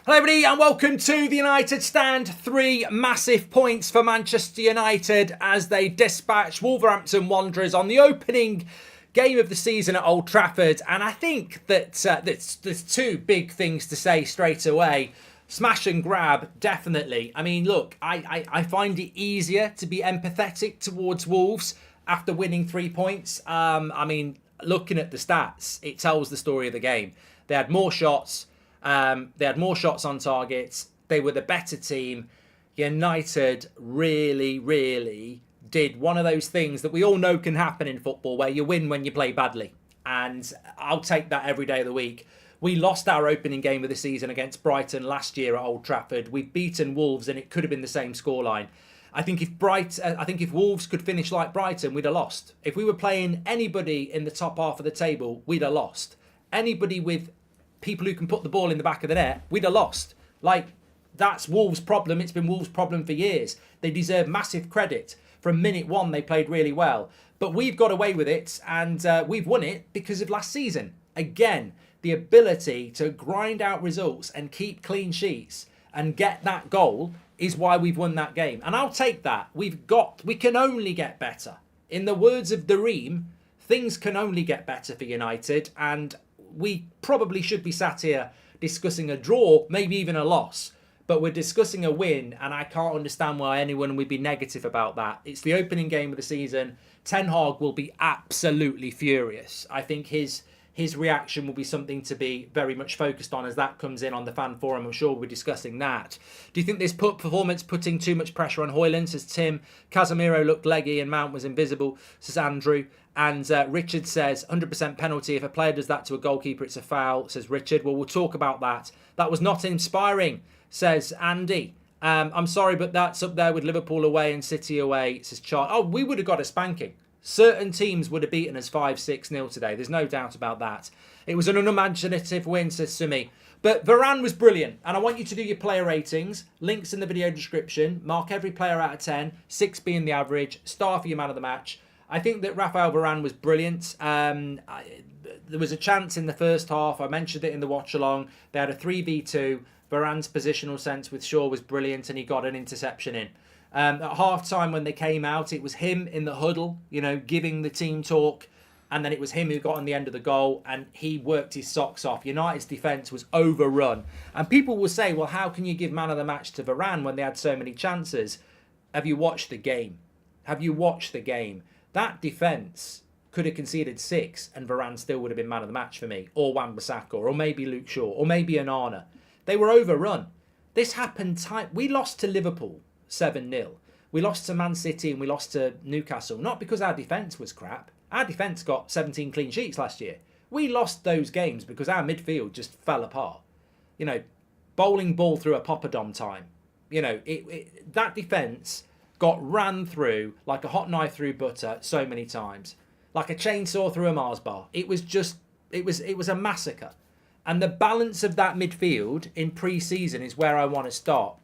Hello everybody and welcome to the United Stand. 3 massive points for Manchester United as they dispatch Wolverhampton Wanderers on the opening game of the season at Old Trafford. And I think that there's 2 big things to say straight away. Smash and grab, definitely. I mean, look, I find it easier to be empathetic towards Wolves after winning 3 points. I mean, looking at the stats, it tells the story of the game. They had more shots. They had more shots on target. They were the better team. United really did one of those things that we all know can happen in football where you win when you play badly. And I'll take that every day of the week. We lost our opening game of the season against Brighton last year at Old Trafford. We've beaten Wolves and it could have been the same scoreline. I think if Wolves could finish like Brighton, we'd have lost. If we were playing anybody in the top half of the table, we'd have lost. Anybody with people who can put the ball in the back of the net, we'd have lost. Like, that's Wolves' problem. It's been Wolves' problem for years. They deserve massive credit. From minute one, they played really well. But we've got away with it, and we've won it because of last season. Again, the ability to grind out results and keep clean sheets and get that goal is why we've won that game. And I'll take that. We can only get better. In the words of Dareem, things can only get better for United, and we probably should be sat here discussing a draw, maybe even a loss. But we're discussing a win, and I can't understand why anyone would be negative about that. It's the opening game of the season. Ten Hag will be absolutely furious. I think his reaction will be something to be very much focused on as that comes in on the fan forum. I'm sure we'll be discussing that. Do you think this performance putting too much pressure on Højlund, says Tim? Casemiro looked leggy and Mount was invisible, says Andrew. And Richard says, 100% penalty. If a player does that to a goalkeeper, it's a foul, says Richard. Well, we'll talk about that. That was not inspiring, says Andy. I'm sorry, but that's up there with Liverpool away and City away, says Charles. Oh, we would have got a spanking. Certain teams would have beaten us 5-6-0 today. There's no doubt about that. It was an unimaginative win, says Sumi. But Varane was brilliant. And I want you to do your player ratings. Links in the video description. Mark every player out of 10. 6 being the average. Star for your man of the match. I think that Rafael Varane was brilliant. There was a chance in the first half. I mentioned it in the watch-along. They had a 3v2. Varane's positional sense with Shaw was brilliant and he got an interception in. At half-time when they came out, it was him in the huddle, giving the team talk. And then it was him who got on the end of the goal and he worked his socks off. United's defence was overrun. And people will say, well, how can you give man of the match to Varane when they had so many chances? Have you watched the game? Have you watched the game? That defence could have conceded 6 and Varane still would have been man of the match for me. Or Wan-Bissaka, or maybe Luke Shaw, or maybe Onana. They were overrun. This happened we lost to Liverpool 7-0. We lost to Man City and we lost to Newcastle. Not because our defence was crap. Our defence got 17 clean sheets last year. We lost those games because our midfield just fell apart. Bowling ball through a Poppadom time. That defence got ran through like a hot knife through butter so many times. Like a chainsaw through a Mars bar. It was a massacre. And the balance of that midfield in pre-season is where I want to start.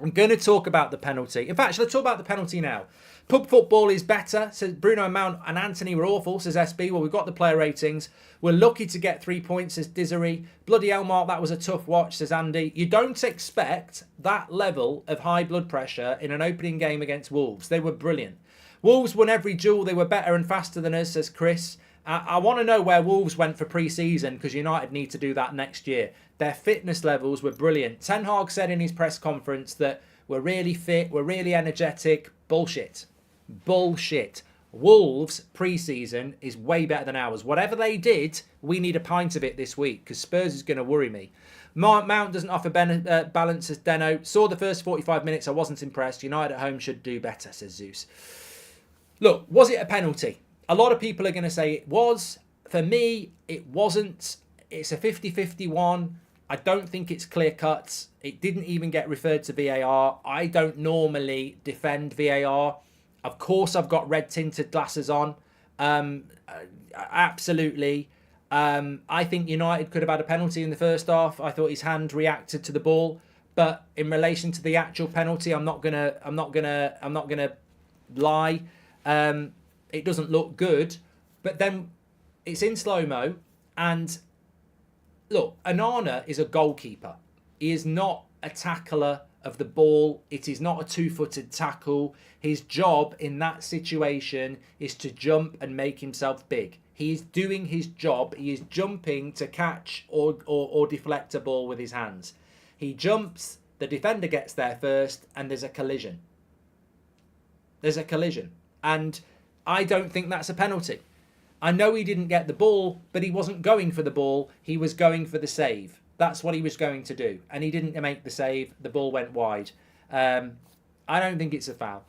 I'm going to talk about the penalty. In fact, let's talk about the penalty now. Pub football is better, says Bruno and Mount and Anthony were awful, says SB. Well, we've got the player ratings. We're lucky to get 3 points, says Dizzery. Bloody hell, Mark, that was a tough watch, says Andy. You don't expect that level of high blood pressure in an opening game against Wolves. They were brilliant. Wolves won every duel. They were better and faster than us, says Chris. I want to know where Wolves went for pre-season because United need to do that next year. Their fitness levels were brilliant. Ten Hag said in his press conference that we're really fit, we're really energetic. Bullshit. Wolves pre-season is way better than ours. Whatever they did, we need a pint of it this week because Spurs is going to worry me. Mount doesn't offer balance, as Deno. Saw the first 45 minutes, I wasn't impressed. United at home should do better, says Zeus. Look, was it a penalty? A lot of people are going to say it was. For me, it wasn't. It's a 50-50 one. I don't think it's clear-cut. It didn't even get referred to VAR. I don't normally defend VAR. Of course, I've got red-tinted glasses on. Absolutely. I think United could have had a penalty in the first half. I thought his hand reacted to the ball. But in relation to the actual penalty, I'm not gonna lie. It doesn't look good. But then it's in slow-mo. And look, Onana is a goalkeeper. He is not a tackler of the ball. It is not a two-footed tackle. His job in that situation is to jump and make himself big. He is doing his job. He is jumping to catch or deflect a ball with his hands. He jumps, the defender gets there first, and there's a collision. There's a collision. And I don't think that's a penalty. I know he didn't get the ball, but he wasn't going for the ball. He was going for the save. That's what he was going to do. And he didn't make the save. The ball went wide. I don't think it's a foul.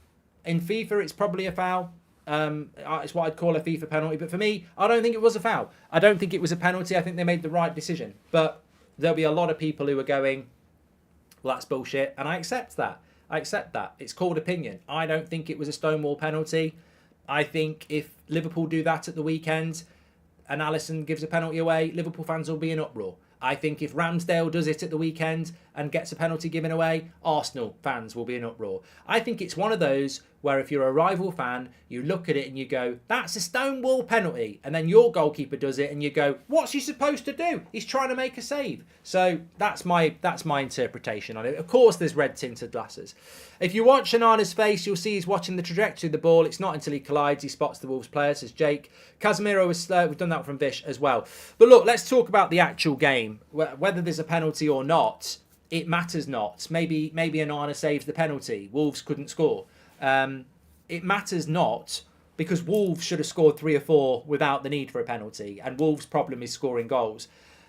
In FIFA, it's probably a foul. It's what I'd call a FIFA penalty. But for me, I don't think it was a foul. I don't think it was a penalty. I think they made the right decision. But there'll be a lot of people who are going, well, that's bullshit. And I accept that. I accept that. It's called opinion. I don't think it was a stonewall penalty. I think if Liverpool do that at the weekend and Alisson gives a penalty away, Liverpool fans will be in uproar. I think if Ramsdale does it at the weekend and gets a penalty given away, Arsenal fans will be in uproar. I think it's one of those where if you're a rival fan, you look at it and you go, that's a stonewall penalty. And then your goalkeeper does it and you go, what's he supposed to do? He's trying to make a save. So that's my interpretation on it. Of course, there's red tinted glasses. If you watch Onana's face, you'll see he's watching the trajectory of the ball. It's not until he collides he spots the Wolves player, says Jake. Casemiro was slow. We've done that from Vish as well. But look, let's talk about the actual game. Whether there's a penalty or not, it matters not. Maybe Onana saves the penalty. Wolves couldn't score. It matters not because Wolves should have scored 3 or 4 without the need for a penalty. And Wolves' problem is scoring goals.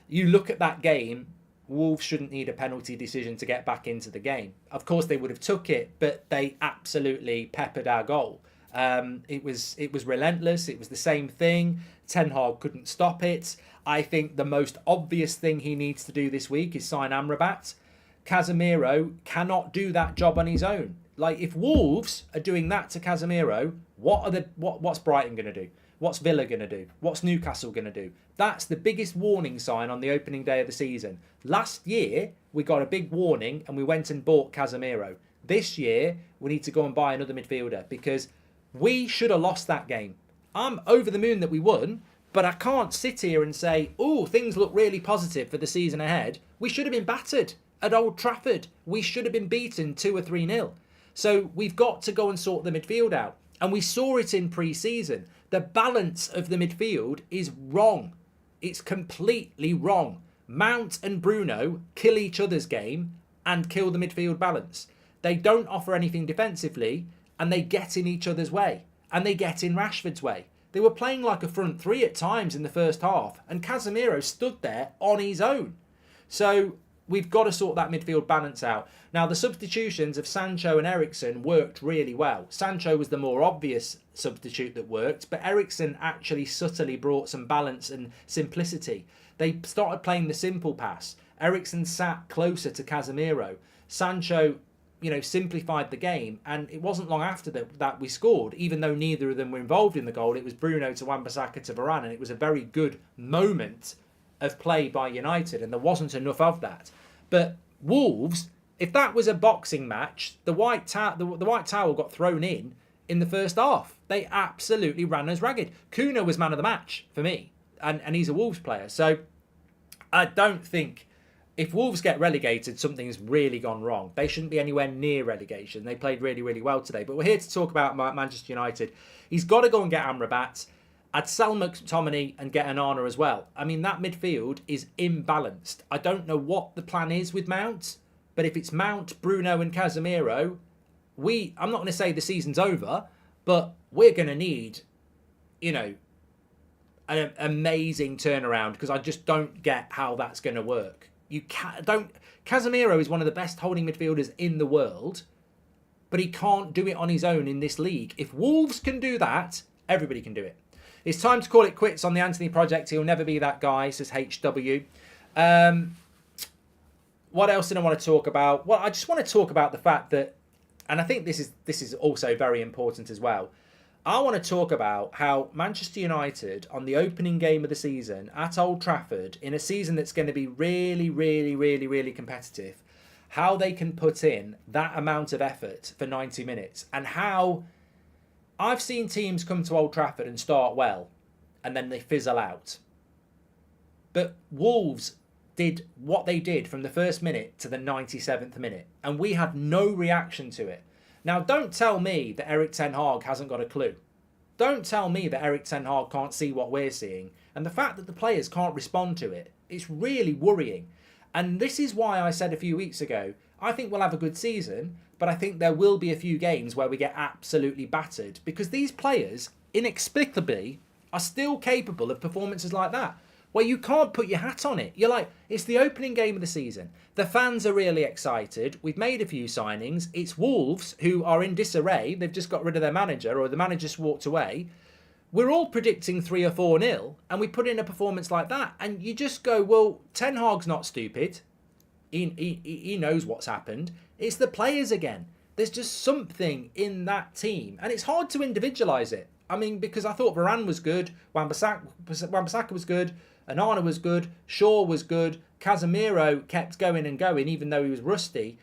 You look at that game, Wolves shouldn't need a penalty decision to get back into the game. Of course, they would have took it, but they absolutely peppered our goal. It was relentless. It was the same thing. Ten Hag couldn't stop it. I think the most obvious thing he needs to do this week is sign Amrabat. Casemiro cannot do that job on his own. Like, if Wolves are doing that to Casemiro, what's Brighton going to do? What's Villa going to do? What's Newcastle going to do? That's the biggest warning sign on the opening day of the season. Last year, we got a big warning and we went and bought Casemiro. This year, we need to go and buy another midfielder because we should have lost that game. I'm over the moon that we won, but I can't sit here and say, oh, things look really positive for the season ahead. We should have been battered at Old Trafford. We should have been beaten 2 or 3-0. So we've got to go and sort the midfield out. And we saw it in pre-season. The balance of the midfield is wrong. It's completely wrong. Mount and Bruno kill each other's game and kill the midfield balance. They don't offer anything defensively and they get in each other's way. And they get in Rashford's way. They were playing like a front three at times in the first half and Casemiro stood there on his own. So we've got to sort that midfield balance out. Now, the substitutions of Sancho and Eriksen worked really well. Sancho was the more obvious substitute that worked, but Eriksen actually subtly brought some balance and simplicity. They started playing the simple pass. Eriksen sat closer to Casemiro. Sancho, simplified the game, and it wasn't long after that we scored, even though neither of them were involved in the goal. It was Bruno to Wan-Bissaka to Varane, and it was a very good moment of play by United, and there wasn't enough of that. But Wolves, if that was a boxing match, the white towel got thrown in the first half. They absolutely ran us ragged. Kuna was man of the match for me, and he's a Wolves player. So I don't think if Wolves get relegated, something's really gone wrong. They shouldn't be anywhere near relegation. They played really, really well today. But we're here to talk about Manchester United. He's got to go and get Amrabat. I'd sell McTominay and get Onana as well. I mean, that midfield is imbalanced. I don't know what the plan is with Mount, but if it's Mount, Bruno and Casemiro, I'm not going to say the season's over, but we're going to need, an amazing turnaround because I just don't get how that's going to work. Casemiro is one of the best holding midfielders in the world, but he can't do it on his own in this league. If Wolves can do that, everybody can do it. It's time to call it quits on the Anthony project. He'll never be that guy, says HW. What else did I want to talk about? Well, I just want to talk about the fact that, and I think this is also very important as well. I want to talk about how Manchester United, on the opening game of the season at Old Trafford, in a season that's going to be really, really, really, really competitive, how they can put in that amount of effort for 90 minutes and how I've seen teams come to Old Trafford and start well, and then they fizzle out. But Wolves did what they did from the first minute to the 97th minute, and we had no reaction to it. Now, don't tell me that Erik ten Hag hasn't got a clue. Don't tell me that Erik ten Hag can't see what we're seeing. And the fact that the players can't respond to it, it's really worrying. And this is why I said a few weeks ago, I think we'll have a good season, but I think there will be a few games where we get absolutely battered, because these players, inexplicably, are still capable of performances like that, where you can't put your hat on it. You're like, it's the opening game of the season. The fans are really excited. We've made a few signings. It's Wolves who are in disarray. They've just got rid of their manager, or the manager just walked away. We're all predicting 3 or 4-0, and we put in a performance like that. And you just go, well, Ten Hag's not stupid. He knows what's happened. It's the players again. There's just something in that team. And it's hard to individualise it. I mean, because I thought Varane was good, Wan-Bissaka was good, Onana was good, Shaw was good, Casemiro kept going and going even though he was rusty.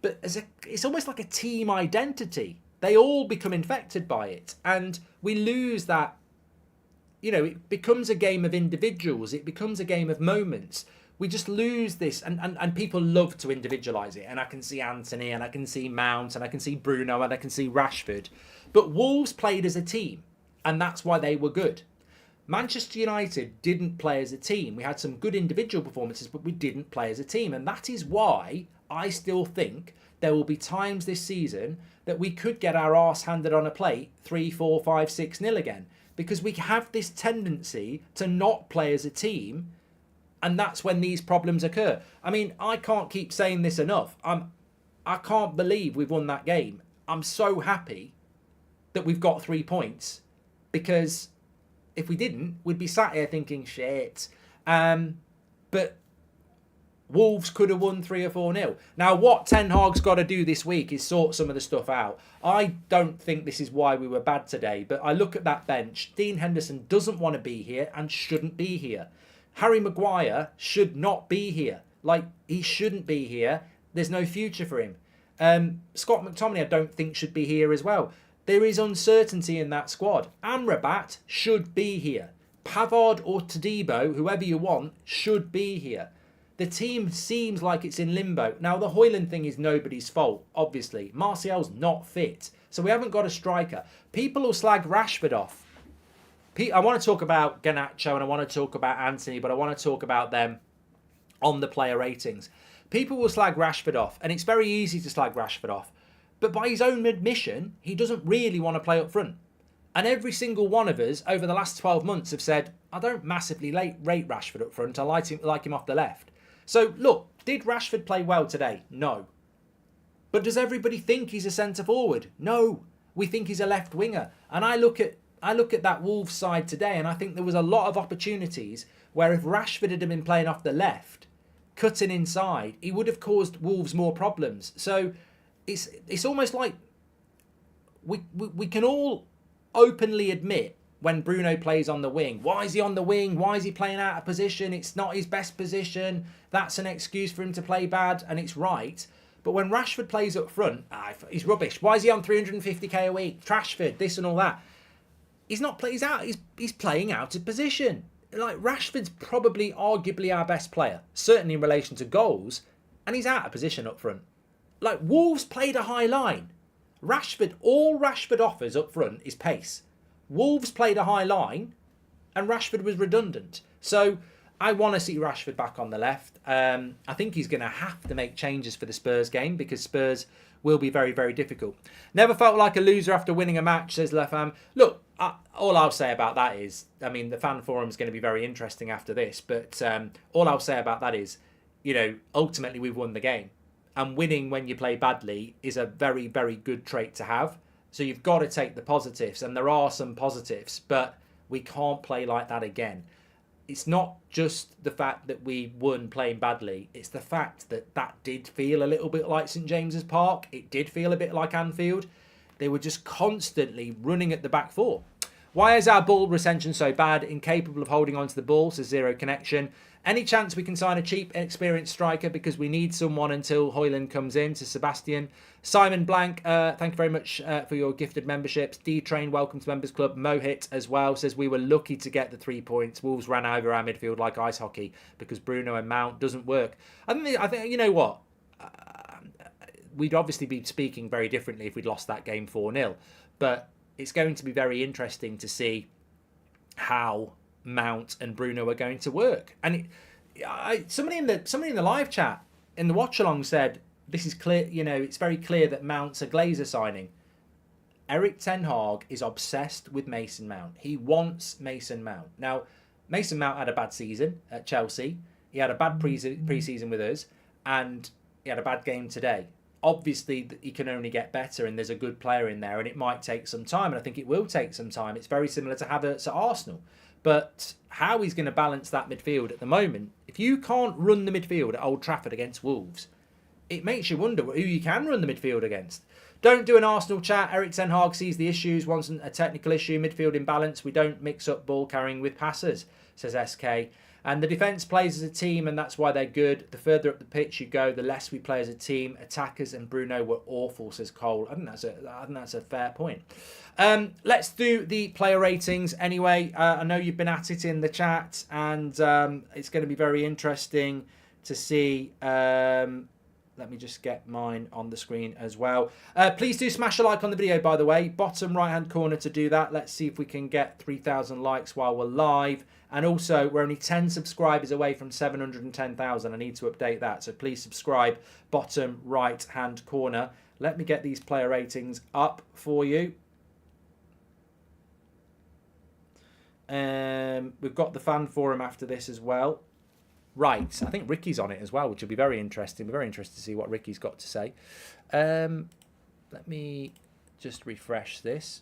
But it's almost like a team identity. They all become infected by it. And we lose that, it becomes a game of individuals. It becomes a game of moments. We just lose this. And people love to individualise it. And I can see Anthony, and I can see Mount, and I can see Bruno, and I can see Rashford. But Wolves played as a team. And that's why they were good. Manchester United didn't play as a team. We had some good individual performances, but we didn't play as a team. And that is why I still think there will be times this season that we could get our arse handed on a plate 3, 4, 5, 6-0 again. Because we have this tendency to not play as a team. And that's when these problems occur. I mean, I can't keep saying this enough. I can't believe we've won that game. I'm so happy that we've got 3 points. Because if we didn't, we'd be sat here thinking, shit. But Wolves could have won 3 or 4-0. Now, what Ten Hag's got to do this week is sort some of the stuff out. I don't think this is why we were bad today. But I look at that bench. Dean Henderson doesn't want to be here and shouldn't be here. Harry Maguire should not be here. He shouldn't be here. There's no future for him. Scott McTominay, I don't think, should be here as well. There is uncertainty in that squad. Amrabat should be here. Pavard or Todibo, whoever you want, should be here. The team seems like it's in limbo. Now, the Højlund thing is nobody's fault, obviously. Martial's not fit. So we haven't got a striker. People will slag Rashford off. I want to talk about Garnacho and I want to talk about Anthony, but I want to talk about them on the player ratings. People will slag Rashford off, and it's very easy to slag Rashford off. But by his own admission, he doesn't really want to play up front. And every single one of us over the last 12 months have said, I don't massively rate Rashford up front. I like him off the left. So, look, did Rashford play well today? No. But does everybody think he's a centre-forward? No. We think he's a left winger. And I look at that Wolves side today, and I think there was a lot of opportunities where if Rashford had been playing off the left, cutting inside, he would have caused Wolves more problems. So it's almost like we can all openly admit when Bruno plays on the wing. Why is he on the wing? Why is he playing out of position? It's not his best position. That's an excuse for him to play bad, and it's right. But when Rashford plays up front, he's rubbish. Why is he on 350k a week? Trashford, this and all that. He's not playing out. He's playing out of position. Like, Rashford's probably arguably our best player, certainly in relation to goals, and he's out of position up front. Like, Wolves played a high line. All Rashford offers up front is pace. Wolves played a high line, and Rashford was redundant. So I want to see Rashford back on the left. I think he's going to have to make changes for the Spurs game, because Spurs will be very, very difficult. Never felt like a loser after winning a match, says Lefam. Look, all I'll say about that is, I mean, the fan forum is going to be very interesting after this, but all I'll say about that is, ultimately we've won the game. And winning when you play badly is a very, very good trait to have. So you've got to take the positives, and there are some positives, but we can't play like that again. It's not just the fact that we won playing badly. It's the fact that did feel a little bit like St James's Park. It did feel a bit like Anfield. They were just constantly running at the back four. Why is our ball retention so bad? Incapable of holding onto the ball, so zero connection. Any chance we can sign a cheap, inexperienced striker because we need someone until Højlund comes in, to Sebastian. Simon Blank, thank you very much for your gifted memberships. D-Train, welcome to Members Club. Mohit as well says we were lucky to get the 3 points. Wolves ran over our midfield like ice hockey because Bruno and Mount doesn't work. I think you know what? We'd obviously be speaking very differently if we'd lost that game 4-0. But it's going to be very interesting to see how Mount and Bruno are going to work. And somebody in the live chat in the watch along said this is clear. You know, it's very clear that Mount's a Glazer signing. Erik ten Hag is obsessed with Mason Mount. He wants Mason Mount. Now, Mason Mount had a bad season at Chelsea. He had a bad pre-season with us, and he had a bad game today. Obviously, he can only get better, and there's a good player in there, and it might take some time, and I think it will take some time. It's very similar to Havertz at Arsenal. But how he's going to balance that midfield at the moment, if you can't run the midfield at Old Trafford against Wolves, it makes you wonder who you can run the midfield against. Don't do an Arsenal chat. Erik ten Hag sees the issues, wants a technical issue, midfield imbalance. We don't mix up ball carrying with passers, says SK. And the defence plays as a team, and that's why they're good. The further up the pitch you go, the less we play as a team. Attackers and Bruno were awful, says Cole. I think that's a fair point. Let's do the player ratings anyway. I know you've been at it in the chat, and it's going to be very interesting to see. Let me just get mine on the screen as well. Please do smash a like on the video, by the way. Bottom right-hand corner to do that. Let's see if we can get 3,000 likes while we're live. And also, we're only 10 subscribers away from 710,000. I need to update that. So please subscribe, bottom right-hand corner. Let me get these player ratings up for you. We've got the fan forum after this as well. Right, I think Ricky's on it as well, which will be very interesting. We're very interested to see what Ricky's got to say. Let me just refresh this.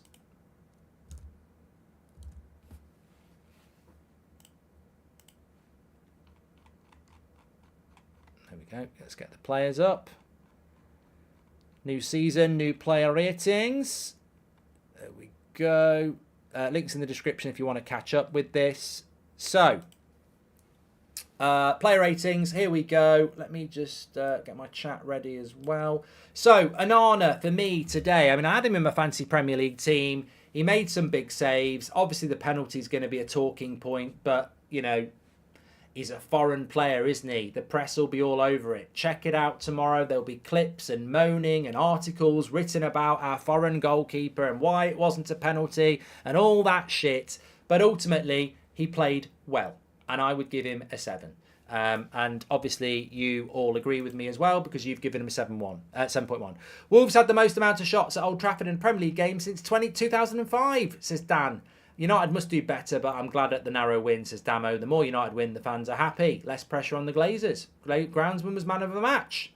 There we go. Let's get the players up. New season, new player ratings. There we go. Links in the description if you want to catch up with this. So, player ratings, here we go. Let me just get my chat ready as well. So, Onana for me today. I mean, I had him in my fantasy Premier League team. He made some big saves. Obviously, the penalty is going to be a talking point, but, you know, he's a foreign player, isn't he? The press will be all over it. Check it out tomorrow. There'll be clips and moaning and articles written about our foreign goalkeeper and why it wasn't a penalty and all that shit. But ultimately, he played well, and I would give him a 7. And obviously, you all agree with me as well because you've given him a 7.1. Wolves had the most amount of shots at Old Trafford in Premier League games since 2005, says Dan. United must do better, but I'm glad at the narrow win, says Damo. The more United win, the fans are happy. Less pressure on the Glazers. Groundsman was man of the match.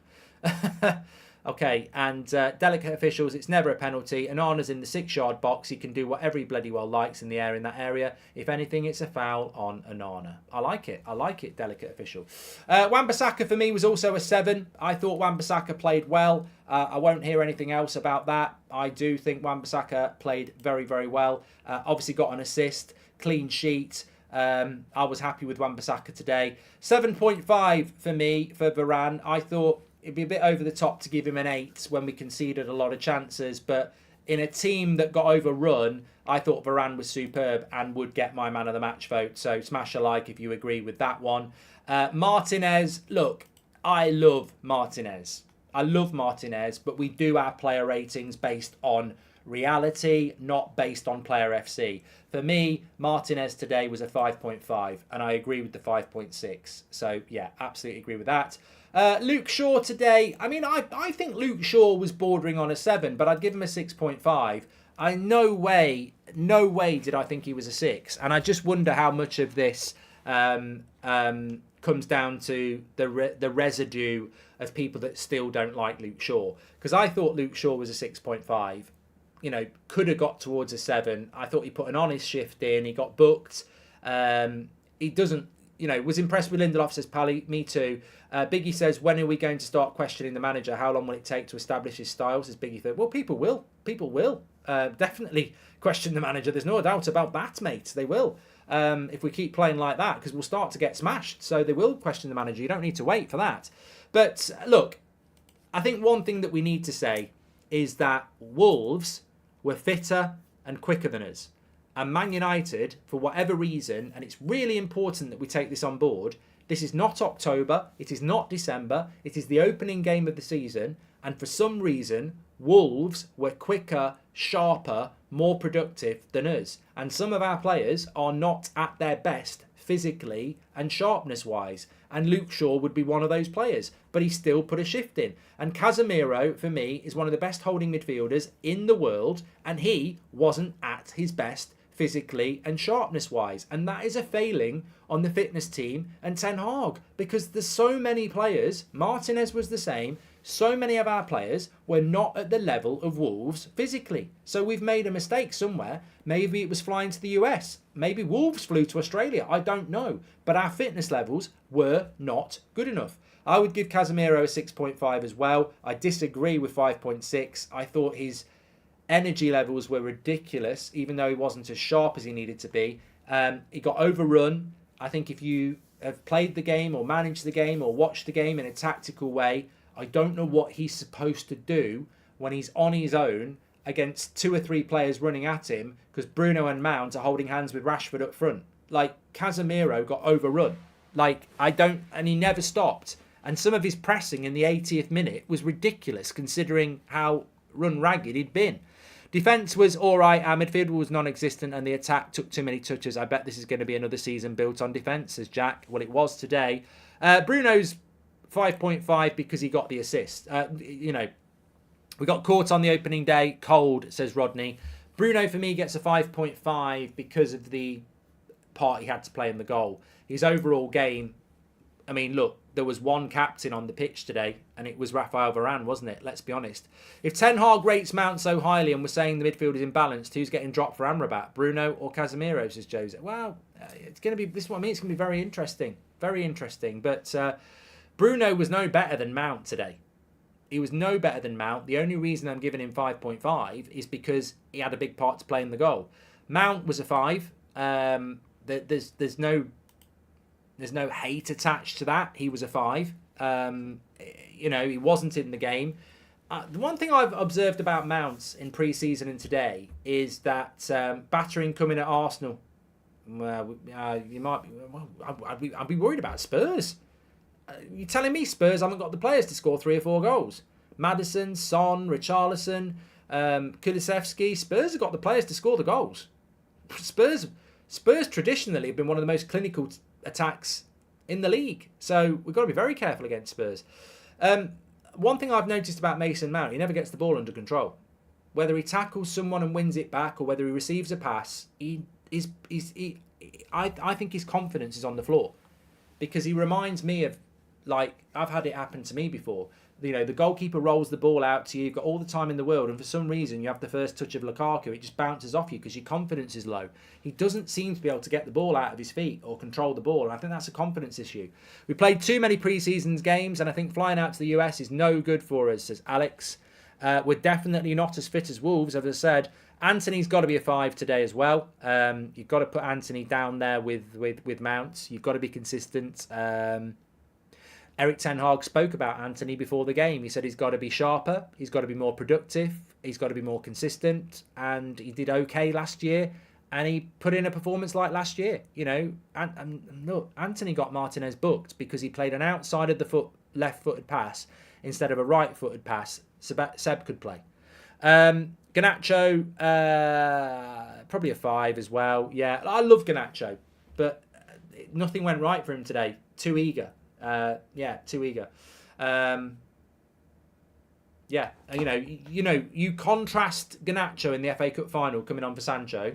Okay, and delicate officials, it's never a penalty. Onana's in the 6-yard box. He can do whatever he bloody well likes in the air in that area. If anything, it's a foul on Onana. I like it, delicate official. Wan-Bissaka for me was also a 7. I thought Wan-Bissaka played well. I won't hear anything else about that. I do think Wan-Bissaka played very, very well. Obviously got an assist, clean sheet. I was happy with Wan-Bissaka today. 7.5 for me for Varane. I thought it'd be a bit over the top to give him an 8 when we conceded a lot of chances, but in a team that got overrun, I thought Varane was superb and would get my man of the match vote. So smash a like if you agree with that one. Martinez, look, I love Martinez. But we do our player ratings based on reality, not based on player FC. For me, Martinez today was a 5.5, and I agree with the 5.6. So yeah, absolutely agree with that. Luke Shaw today, I mean, I think Luke Shaw was bordering on a 7, but I'd give him a 6.5. No way did I think he was a 6. And I just wonder how much of this comes down to the residue of people that still don't like Luke Shaw. Because I thought Luke Shaw was a 6.5. You know, could have got towards a 7. I thought he put an honest shift in. He got booked. He doesn't, you know, was impressed with Lindelof, says Pally. Me too. Biggie says, when are we going to start questioning the manager? How long will it take to establish his style? Says Biggie. Well, people will. definitely question the manager. There's no doubt about that, mate. They will. If we keep playing like that, because we'll start to get smashed. So they will question the manager. You don't need to wait for that. But look, I think one thing that we need to say is that Wolves were fitter and quicker than us. And Man United, for whatever reason, and it's really important that we take this on board, this is not October, it is not December, it is the opening game of the season, and for some reason, Wolves were quicker, sharper, more productive than us. And some of our players are not at their best physically and sharpness-wise. And Luke Shaw would be one of those players, but he still put a shift in. And Casemiro, for me, is one of the best holding midfielders in the world, and he wasn't at his best physically and sharpness-wise. And that is a failing on the fitness team and Ten Hag, because there's so many players, Martinez was the same, so many of our players were not at the level of Wolves physically. So we've made a mistake somewhere. Maybe it was flying to the US. Maybe Wolves flew to Australia. I don't know. But our fitness levels were not good enough. I would give Casemiro a 6.5 as well. I disagree with 5.6. I thought his energy levels were ridiculous, even though he wasn't as sharp as he needed to be. He got overrun. I think if you have played the game or managed the game or watched the game in a tactical way, I don't know what he's supposed to do when he's on his own against 2 or 3 players running at him, because Bruno and Mount are holding hands with Rashford up front. Like, Casemiro got overrun. And he never stopped. And some of his pressing in the 80th minute was ridiculous, considering how run ragged he'd been. Defence was all right. Our midfield was non-existent and the attack took too many touches. I bet this is going to be another season built on defence, says Jack. Well, it was today. Bruno's 5.5 because he got the assist. We got caught on the opening day. Cold, says Rodney. Bruno, for me, gets a 5.5 because of the part he had to play in the goal. His overall game, I mean, look, there was one captain on the pitch today, and it was Raphael Varane, wasn't it? Let's be honest. If Ten Hag rates Mount so highly and we're saying the midfield is imbalanced, who's getting dropped for Amrabat? Bruno or Casemiro, says Jose. Well, it's going to be, this is what I mean, it's going to be very interesting. Very interesting. But Bruno was no better than Mount today. He was no better than Mount. The only reason I'm giving him 5.5 is because he had a big part to play in the goal. Mount was a 5. There's no hate attached to that. He was a 5. He wasn't in the game. The one thing I've observed about Mount in pre-season and today is that battering coming at Arsenal. You might be. I'd be worried about Spurs. You're telling me Spurs haven't got the players to score 3 or 4 goals? Maddison, Son, Richarlison, Kulusevski. Spurs have got the players to score the goals. Spurs traditionally have been one of the most clinical attacks in the league. So we've got to be very careful against Spurs. One thing I've noticed about Mason Mount, he never gets the ball under control. Whether he tackles someone and wins it back or whether he receives a pass, I think his confidence is on the floor. Because he reminds me of, like, I've had it happen to me before. The goalkeeper rolls the ball out to you, you've got all the time in the world, and for some reason you have the first touch of Lukaku, it just bounces off you because your confidence is low. He doesn't seem to be able to get the ball out of his feet or control the ball, and I think that's a confidence issue. We played too many pre-season games, and I think flying out to the US is no good for us, says Alex. We're definitely not as fit as Wolves, as I said. Anthony's got to be a 5 today as well. You've got to put Anthony down there with Mount. You've got to be consistent. Eric Ten Hag spoke about Anthony before the game. He said he's got to be sharper. He's got to be more productive. He's got to be more consistent. And he did okay last year. And he put in a performance like last year. And look, Anthony got Martinez booked because he played an outside of the foot, left-footed pass instead of a right-footed pass Seb could play. Garnacho, probably a 5 as well. Yeah, I love Garnacho, but nothing went right for him today. Too eager. Too eager. You contrast Garnacho in the FA Cup final coming on for Sancho,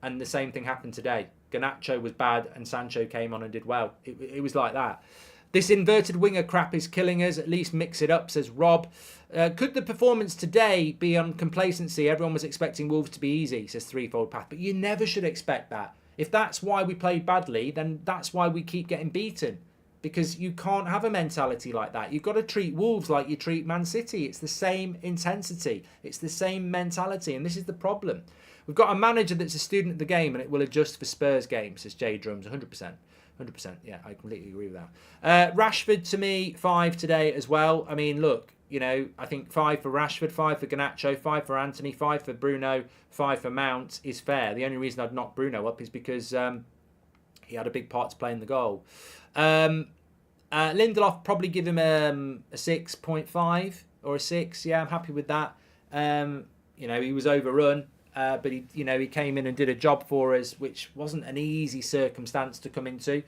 and the same thing happened today. Garnacho was bad, and Sancho came on and did well. It was like that. This inverted winger crap is killing us. At least mix it up, says Rob. Could the performance today be on complacency? Everyone was expecting Wolves to be easy, says Threefold Path. But you never should expect that. If that's why we played badly, then that's why we keep getting beaten. because you can't have a mentality like that. You've got to treat Wolves like you treat Man City. It's the same intensity. It's the same mentality. And this is the problem. We've got a manager that's a student of the game, and it will adjust for Spurs games, says Jay Drums, 100%. 100%. Yeah, I completely agree with that. Rashford, to me, 5 today as well. I mean, look, you know, I think 5 for Rashford, 5 for Garnacho, 5 for Anthony, 5 for Bruno, 5 for Mount is fair. The only reason I'd knock Bruno up is because he had a big part to play in the goal. Lindelof, probably give him a 6.5 or a 6. Yeah, I'm happy with that. You know, he was overrun, but he came in and did a job for us, which wasn't an easy circumstance to come into.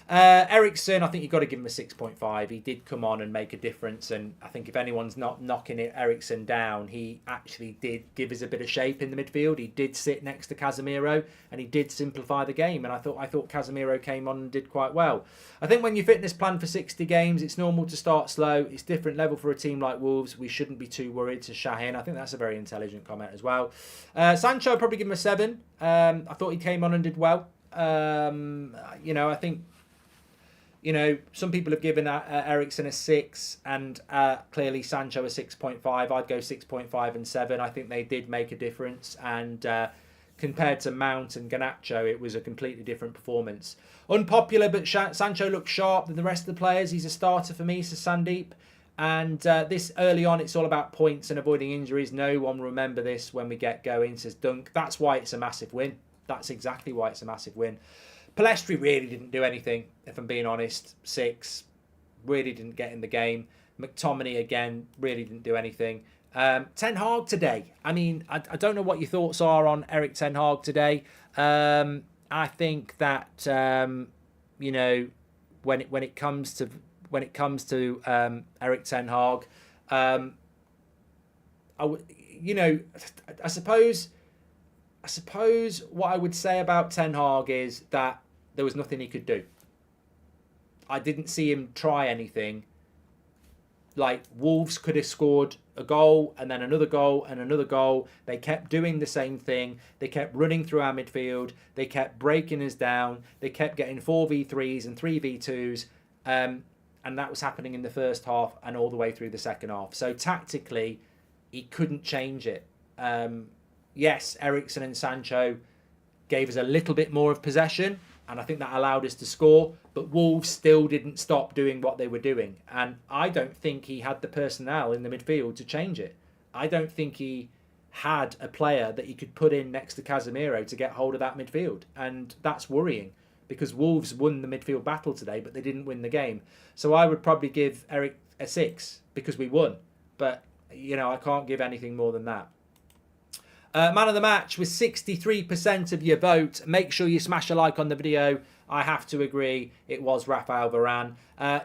Eriksen, I think you've got to give him a 6.5. He did come on and make a difference, and I think if anyone's not knocking Eriksen down, he actually did give us a bit of shape in the midfield. He did sit next to Casemiro, and he did simplify the game, and I thought Casemiro came on and did quite well. I think when you fitness plan for 60 games, it's normal to start slow. It's different level for a team like Wolves. We shouldn't be too worried. To Shahin, I think that's a very intelligent comment as well. Sancho, I'd probably give him a 7. I thought he came on and did well. I think, some people have given Eriksen a 6 and clearly Sancho a 6.5. I'd go 6.5 and 7. I think they did make a difference. And compared to Mount and Garnacho, it was a completely different performance. Unpopular, but Sancho looked sharp than the rest of the players. He's a starter for me, says Sandeep. And this early on, it's all about points and avoiding injuries. No one will remember this when we get going, says Dunk. That's why it's a massive win. That's exactly why it's a massive win. Palestri really didn't do anything, if I'm being honest. 6. Really didn't get in the game. McTominay, again, really didn't do anything. Ten Hag today. I mean, I don't know what your thoughts are on Erik Ten Hag today. I think that, when it comes to Erik Ten Hag, I suppose what I would say about Ten Hag is that there was nothing he could do. I didn't see him try anything. Like, Wolves could have scored a goal and then another goal and another goal. They kept doing the same thing. They kept running through our midfield. They kept breaking us down. They kept getting 4v3s and 3v2s. And that was happening in the first half and all the way through the second half. So tactically, he couldn't change it. Yes, Eriksen and Sancho gave us a little bit more of possession, and I think that allowed us to score, but Wolves still didn't stop doing what they were doing. And I don't think he had the personnel in the midfield to change it. I don't think he had a player that he could put in next to Casemiro to get hold of that midfield. And that's worrying, because Wolves won the midfield battle today, but they didn't win the game. So I would probably give Eric a 6, because we won. But, I can't give anything more than that. Man of the match with 63% of your vote. Make sure you smash a like on the video. I have to agree, it was Rafael Varane.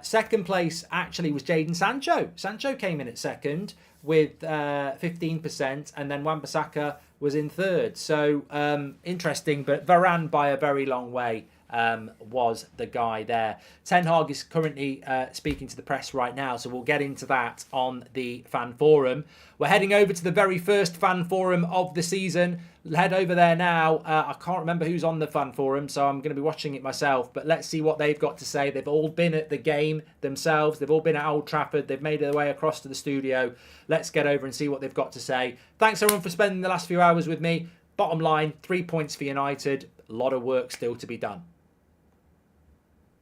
Second place actually was Jadon Sancho. Sancho came in at second with 15%, and then Wan-Bissaka was in third. So interesting, but Varane by a very long way was the guy there. Ten Hag is currently speaking to the press right now, so we'll get into that on the fan forum. We're heading over to the very first fan forum of the season. Head over there now. I can't remember who's on the fan forum, so I'm going to be watching it myself, but let's see what they've got to say. They've all been at the game themselves. They've all been at Old Trafford. They've made their way across to the studio. Let's get over and see what they've got to say. Thanks everyone for spending the last few hours with me. Bottom line, 3 points for United. A lot of work still to be done.